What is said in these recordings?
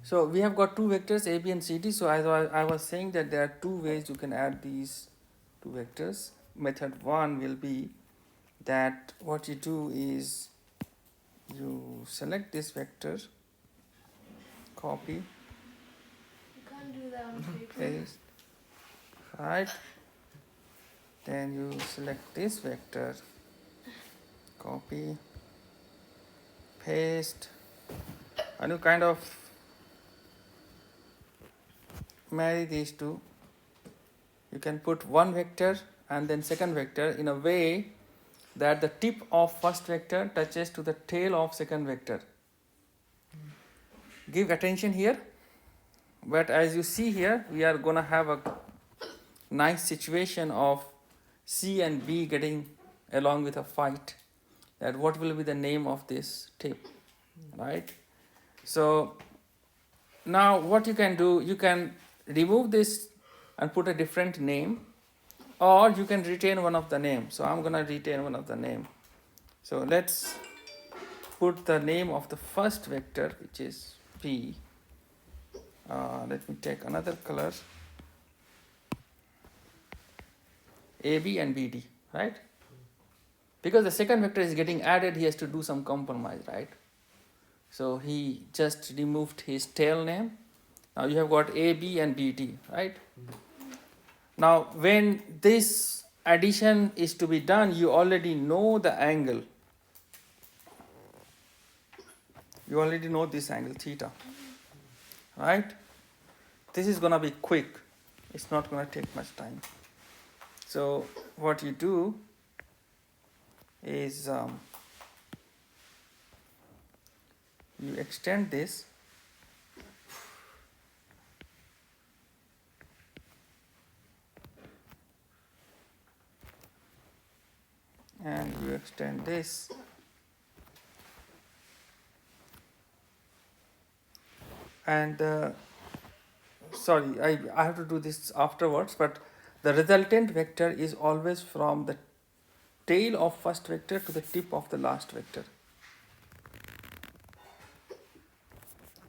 So we have got two vectors a, b and c, d. So I was saying that there are two ways you can add these two vectors. Method 1 will be that what you do is you select this vector, copy, You can't do that on paper. paste, right? Then you select this vector, copy, paste, and you kind of marry these two. You can put one vector and then second vector in a way that the tip of first vector touches to the tail of second vector. Give attention here, but as you see here, we are going to have a nice situation of C and B getting along with a fight, that what will be the name of this tip, right? So now what you can do, you can remove this and put a different name, or you can retain one of the names. So I'm going to retain one of the name. So let's put the name of the first vector, which is P. Let me take another color, AB and BD, right? Because the second vector is getting added, he has to do some compromise, right? So he just removed his tail name. Now you have got AB and BD, right? Now when this addition is to be done, you already know the angle. You already know this angle theta, right? This is going to be quick. It's not going to take much time. So what you do is you extend this and you extend this, and sorry, I have to do this afterwards, but the resultant vector is always from the tail of first vector to the tip of the last vector.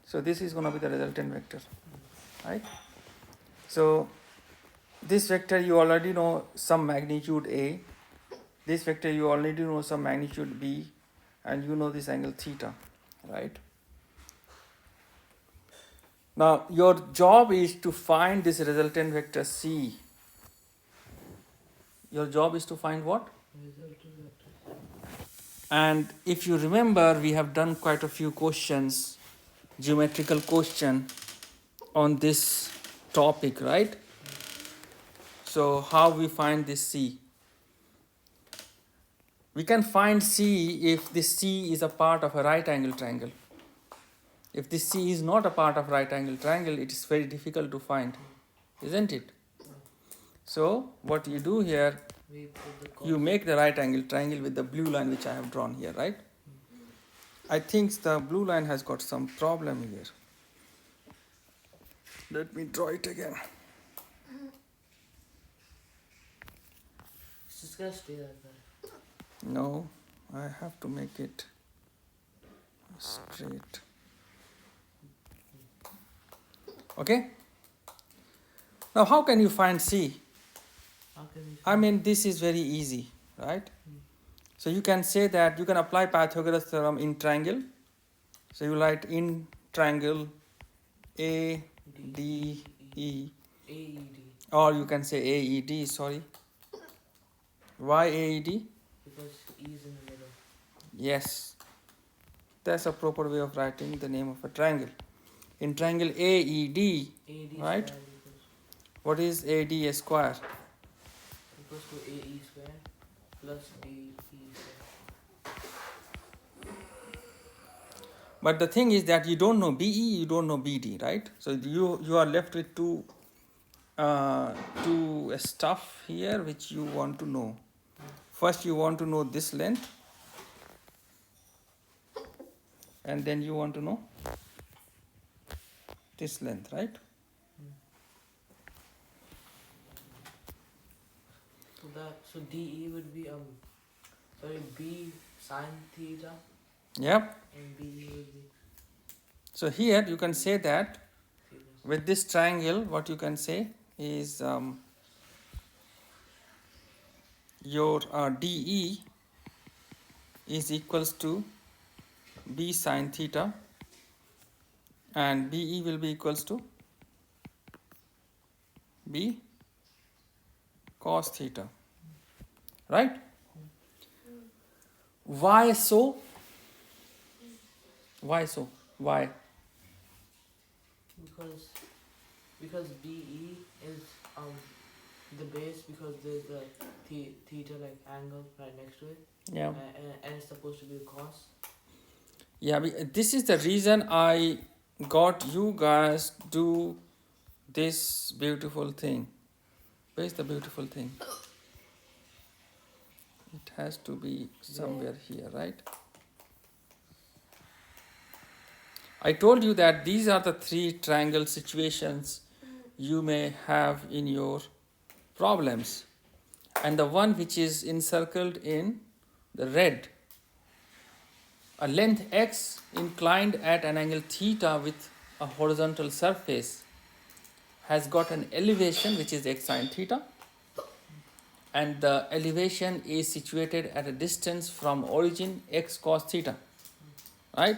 So this is going to be the resultant vector, right? So this vector you already know some magnitude A, this vector you already know some magnitude B, and you know this angle theta, right? Now your job is to find this resultant vector C. Your job is to find what? And if you remember, we have done quite a few questions, geometrical question on this topic, right? So how we find this C? We can find C if this C is a part of a right angle triangle. If this C is not a part of right angle triangle, it is very difficult to find, isn't it? So what you do here, you make the right angle triangle with the blue line which I have drawn here, right? I think the blue line has got some problem here. Let me draw it again. Just gonna stay like that. No, I have to make it straight. Okay? Now how can you find C? I mean, this is very easy, right? So you can say that you can apply Pythagoras theorem in triangle. So you write in triangle A, D, E. AED. Or you can say AED, sorry. Why AED? Because E is in the middle. Yes. That's a proper way of writing the name of a triangle. In triangle AED, AED right? square What is AD square? equals to AE square plus DE square. But the thing is that you don't know BE, you don't know BD, right? So you are left with two stuff here which you want to know. First you want to know this length, and then you want to know this length, right? So DE would be B sine theta Yep. and BE would be. So here you can say that with this triangle, what you can say is your DE is equals to B sine theta, and BE will be equals to B cos theta, right? Why so? Why so? Why? Because BE is the base, because there's the theta like angle right next to it, Yeah. and it's supposed to be cos. Yeah, this is the reason I got you guys do this beautiful thing. Where's the beautiful thing? It has to be somewhere here, right? I told you that these are the three triangle situations you may have in your problems. And the one which is encircled in the red, a length x inclined at an angle theta with a horizontal surface has got an elevation which is x sine theta, and the elevation is situated at a distance from origin x cos theta, right?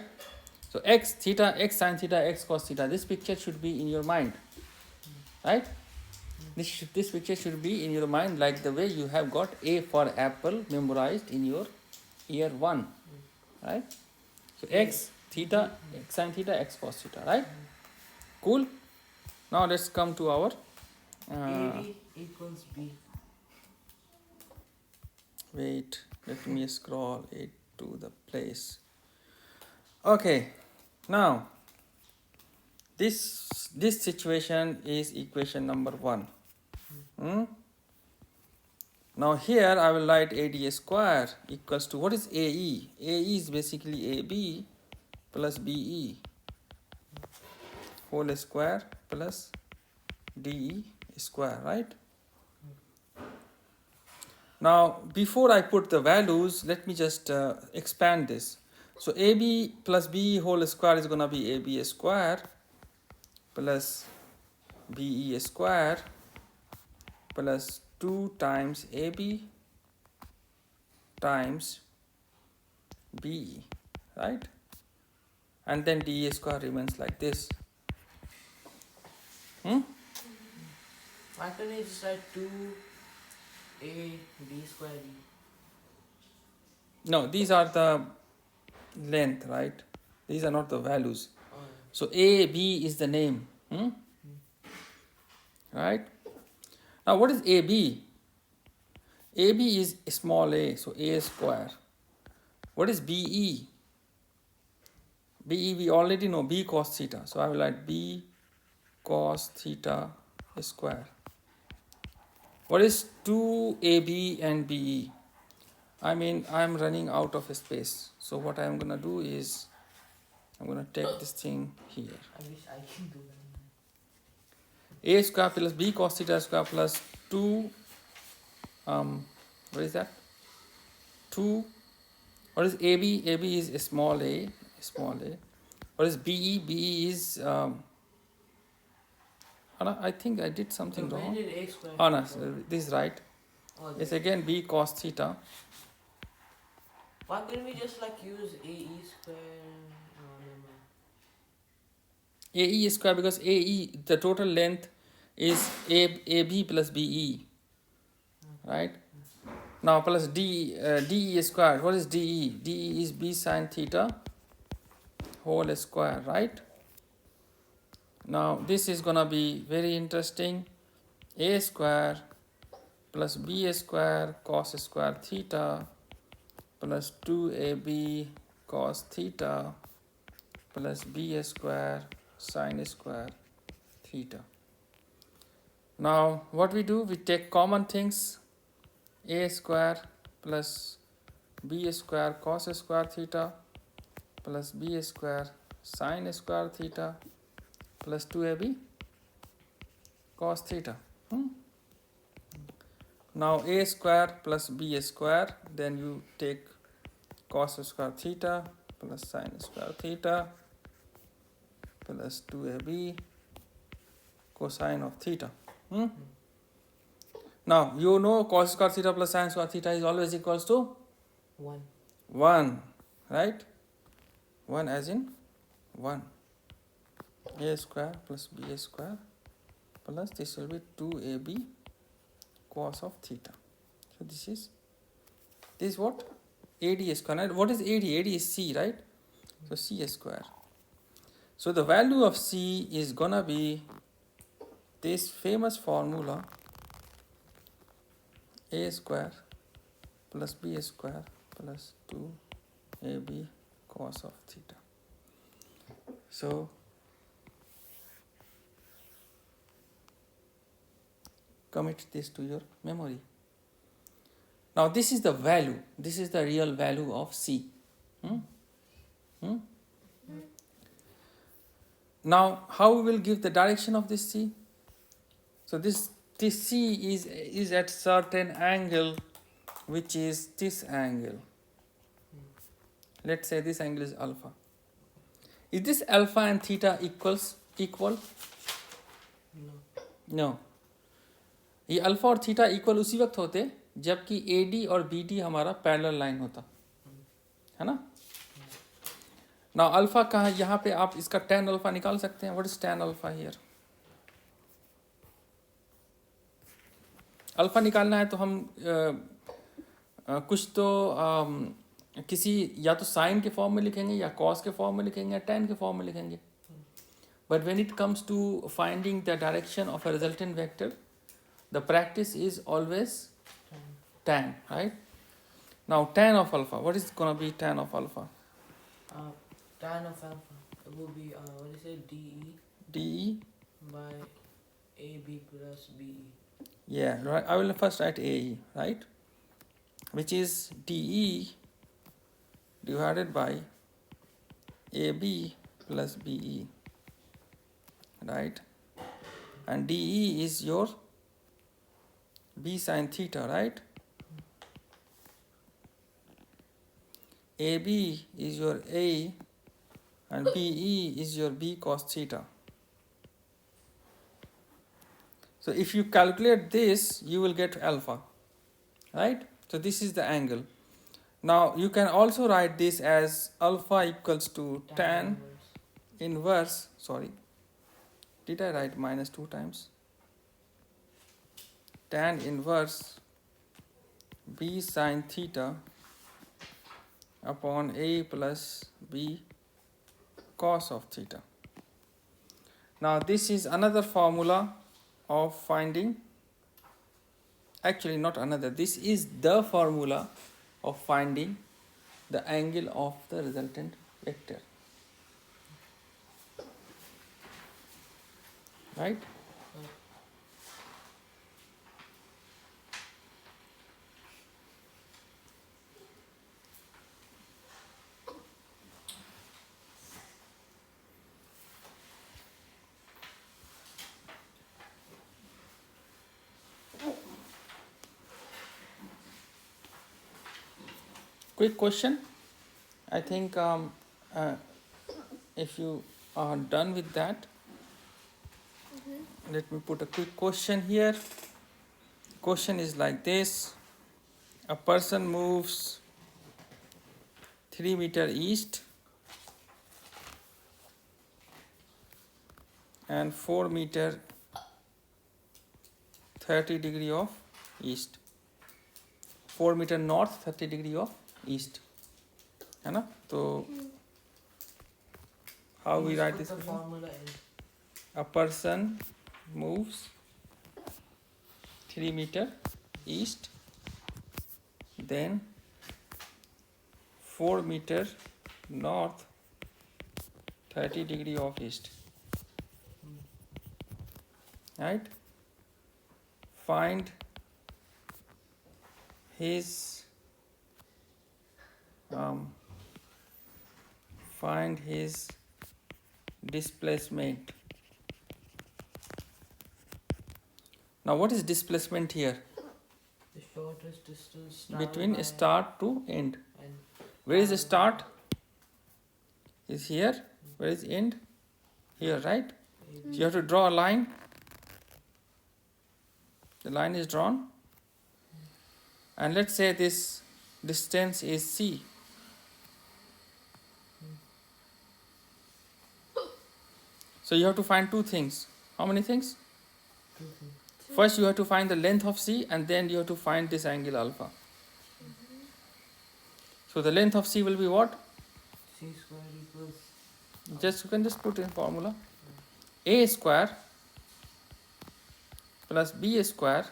So x theta, x sine theta, x cos theta, this picture should be in your mind, right? This picture should be in your mind, like the way you have got A for apple memorized in your year 1, right? So x theta, x sine theta, x cos theta, right? Cool. Now let's come to our AB equals B. wait, let me scroll it to the place. Okay, now this situation is equation number 1. Now here I will write AD square equals to, what is AE? AE is basically AB plus BE whole square plus DE square, right? Now before I put the values, let me just expand this. So AB plus BE whole square is going to be AB square plus BE square plus 2 times AB times BE, right? And then DE square remains like this. Why can't I just write 2AB square D? No, these are the length, right? These are not the values. Oh, yeah. So AB is the name, right? Now what is AB? AB is small a, so A square. What is BE? BE we already know, B cos theta. So I will write B cos theta square. What is 2AB and BE? I mean, I'm running out of space. So what I'm going to do is, I'm going to take this thing here. I wish I can do that. A square plus B cos theta square plus 2, what is that? 2, what is AB? AB is a small a, small a. What is BE? BE is, I think I did something Where wrong. did A square? Oh no, this is right. Oh, It's again B cos theta. why couldn't we just like use AE square? Oh, never mind. AE square, because AE, the total length is AB plus BE, right? Now plus DE square. What is DE? DE is B sine theta whole square, right? Now this is gonna be very interesting. A square plus B square cos square theta plus 2AB cos theta plus B square sine square theta. Now what we do, we take common things. A square plus B square cos square theta plus B square sine square theta plus 2AB cos theta. Now A square plus B square, then you take cos square theta plus sine square theta plus 2ab cosine of theta. Now you know cos square theta plus sin square theta is always equals to 1. 1, right? 1 as in 1. A square plus b square plus this will be 2ab cos of theta. So this is what? AD square. Right? What is AD? AD is C, right? So C square. So the value of C is gonna be this famous formula A square plus B square plus 2AB cos of theta. So commit this to your memory. Now this is the value. This is the real value of C. Now how we will give the direction of this C? So this C is at certain angle, which is this angle. Let's say this angle is alpha. Is this alpha and theta equal? No. No. ये alpha और theta equal उसी वक्त होते जबकि A D और B D हमारा parallel line होता है ना. ना अल्फा कहाँ, यहाँ पे आप इसका tan अल्फा निकाल सकते हैं. What is tan alpha here? Alpha निकालना है तो हम कुछ तो किसी या तो साइन के फॉर्म में लिखेंगे या कॉस के फॉर्म में लिखेंगे या tan के फॉर्म में लिखेंगे. But when it comes to finding the direction of a resultant vector, the practice is always tan, right? Now tan of alpha, what is going to be tan of alpha? Tan of alpha, it will be, what do you say, DE DE by AB plus BE. Yeah, right. I will first write AE, right? Which is DE divided by AB plus BE, right? And DE is your B sin theta, right? AB is your A and BE is your B cos theta. So if you calculate this, you will get alpha, right? So this is the angle. Now you can also write this as alpha equals to tan inverse, sorry, did I write minus 2 times? Tan inverse B sin theta upon A plus B cos of theta. Now this is another formula of finding, actually not another, this is the formula of finding the angle of the resultant vector, right? Quick question. I think if you are done with that, let me put a quick question here. Question is like this. A person moves 3 meters east and 4 meters 30 degree of east. 4 meters north, 30 degree of east. है ना? तो how we write this? Formula is A person moves 3 meters east, then 4 meters north, 30 degree of east. Right? Find his displacement. Now what is displacement here? the shortest distance Between by start to end. and Where is the start? Is here. Where is end? here, right? AB. So you have to draw a line. The line is drawn. And let's say this distance is C. So you have to find two things. How many things? 2 things. First you have to find the length of C, and then you have to find this angle alpha. So the length of C will be what? C square equals. You can just put in formula. A square plus B square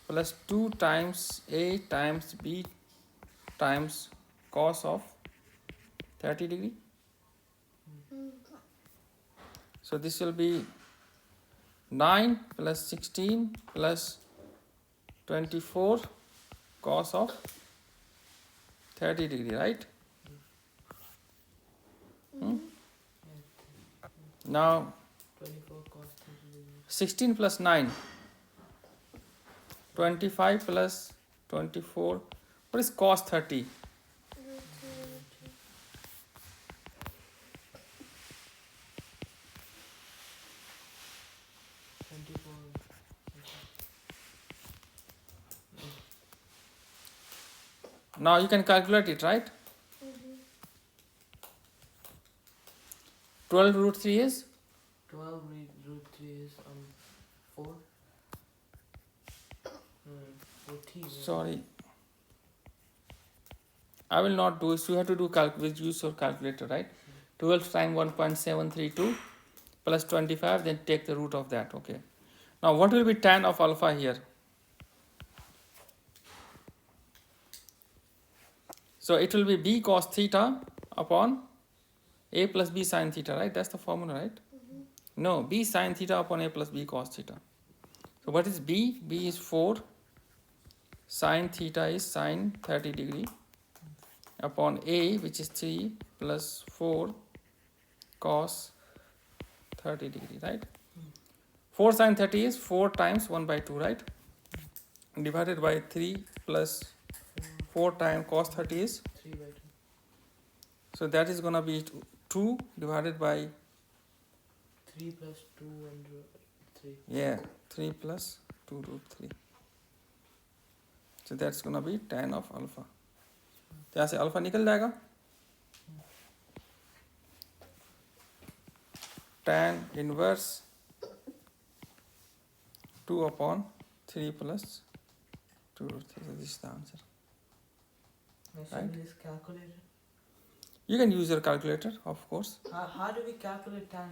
plus 2 times A times B times cos of 30 degree. So this will be 9 plus 16 plus 24 cos of 30 degree, right? Now 24 cos 30 degree. 16 plus 9, 25 plus 24. What is cos 30? Now you can calculate it, right? 12 root 3 is? 12 root 3 is 4. 14. Sorry. I will not do it. So you have to do use your calculator, right? 12 times 1.732 plus 25, then take the root of that. Okay. Now what will be tan of alpha here? So it will be B cos theta upon A plus B sin theta, right? That's the formula, right? No, B sin theta upon A plus B cos theta. So what is B? B is 4. Sin theta is sin 30 degree upon A, which is 3 plus 4 cos 30 degree, right? 4 sin 30 is 4 times 1 by 2, right? Divided by 3 plus 4 times cos 30 is 3 by 2. so that is going to be 2 divided by 3 plus 2 and 3. yeah 3 plus 2 root 3. So that's going to be tan of alpha. यहाँ से alpha निकल जाएगा. Tan inverse 2 upon 3 plus 2 root 3. So this is the answer. Right? This calculator. You can use your calculator, of course. How do we calculate tan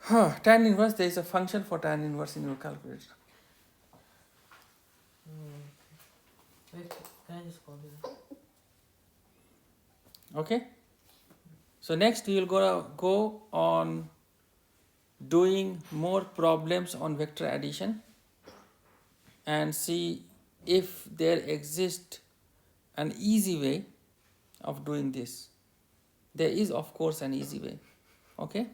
inverse? Tan inverse, there is a function for tan inverse in your calculator. Wait, can I just copy that? Okay. So next we will go on doing more problems on vector addition and see if there exists an easy way of doing this. There is of course an easy way. Okay.